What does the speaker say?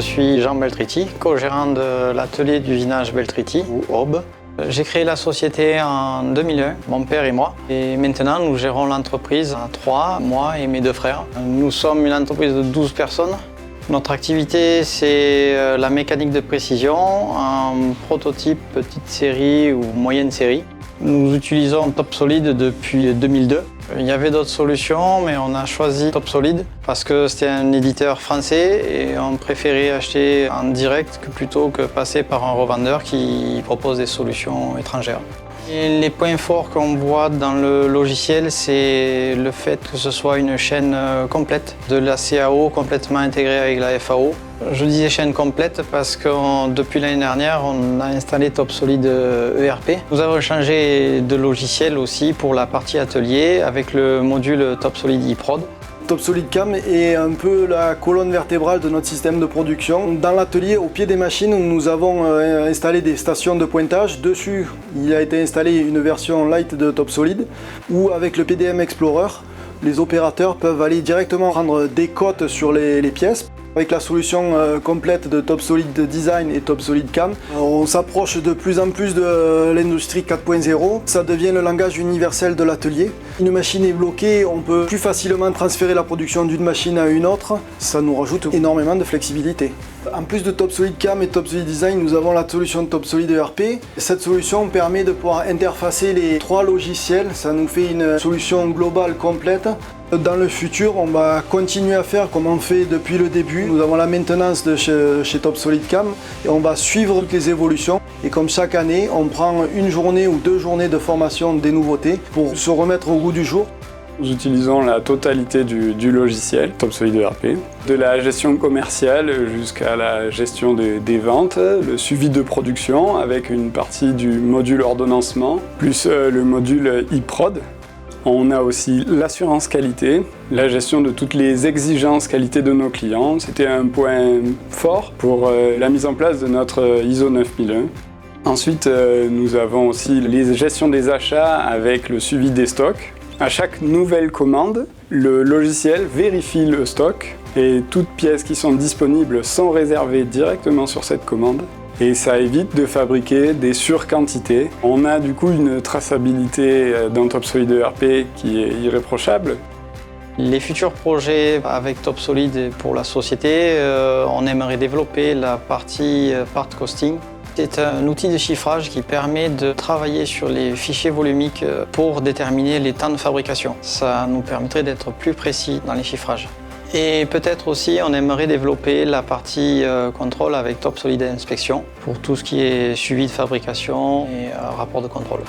suis Jean Beltriti, co-gérant de l'atelier d'usinage Beltriti, ou OB. J'ai créé la société en 2001, mon père et moi. Et maintenant, nous gérons l'entreprise à 3, moi et mes 2 frères. Nous sommes une entreprise de 12 personnes. Notre activité, c'est la mécanique de précision, en prototype petite série ou moyenne série. Nous utilisons TopSolid depuis 2002. Il y avait d'autres solutions, mais on a choisi TopSolid parce que c'était un éditeur français et on préférait acheter en direct plutôt que passer par un revendeur qui propose des solutions étrangères. Et les points forts qu'on voit dans le logiciel, c'est le fait que ce soit une chaîne complète, de la CAO complètement intégrée avec la FAO. Je disais chaîne complète parce que depuis l'année dernière, on a installé TopSolid ERP. Nous avons changé de logiciel aussi pour la partie atelier avec le module TopSolid eProd. TopSolid CAM est un peu la colonne vertébrale de notre système de production. Dans l'atelier, au pied des machines, nous avons installé des stations de pointage. Dessus, il a été installé une version light de TopSolid où avec le PDM Explorer, les opérateurs peuvent aller directement rendre des cotes sur les pièces. Avec la solution complète de TopSolid Design et TopSolid CAM, on s'approche de plus en plus de l'industrie 4.0. Ça devient le langage universel de l'atelier. Une machine est bloquée, on peut plus facilement transférer la production d'une machine à une autre. Ça nous rajoute énormément de flexibilité. En plus de TopSolid CAM et TopSolid Design, nous avons la solution TopSolid ERP. Cette solution permet de pouvoir interfacer les 3 logiciels. Ça nous fait une solution globale complète. Dans le futur, on va continuer à faire comme on fait depuis le début. Nous avons la maintenance de chez TopSolid CAM et on va suivre toutes les évolutions. Et comme chaque année, on prend une journée ou 2 journées de formation des nouveautés pour se remettre au goût du jour. Nous utilisons la totalité du logiciel TopSolid ERP, de la gestion commerciale jusqu'à la gestion des ventes, le suivi de production avec une partie du module ordonnancement, plus le module eProd. On a aussi l'assurance qualité, la gestion de toutes les exigences qualité de nos clients. C'était un point fort pour la mise en place de notre ISO 9001. Ensuite, nous avons aussi les gestions des achats avec le suivi des stocks. À chaque nouvelle commande, le logiciel vérifie le stock et toutes pièces qui sont disponibles sont réservées directement sur cette commande. Et ça évite de fabriquer des surquantités. On a du coup une traçabilité dans TopSolid ERP qui est irréprochable. Les futurs projets avec TopSolid pour la société, on aimerait développer la partie part costing. C'est un outil de chiffrage qui permet de travailler sur les fichiers volumiques pour déterminer les temps de fabrication. Ça nous permettrait d'être plus précis dans les chiffrages. Et peut-être aussi, on aimerait développer la partie contrôle avec TopSolid Inspection pour tout ce qui est suivi de fabrication et rapport de contrôle.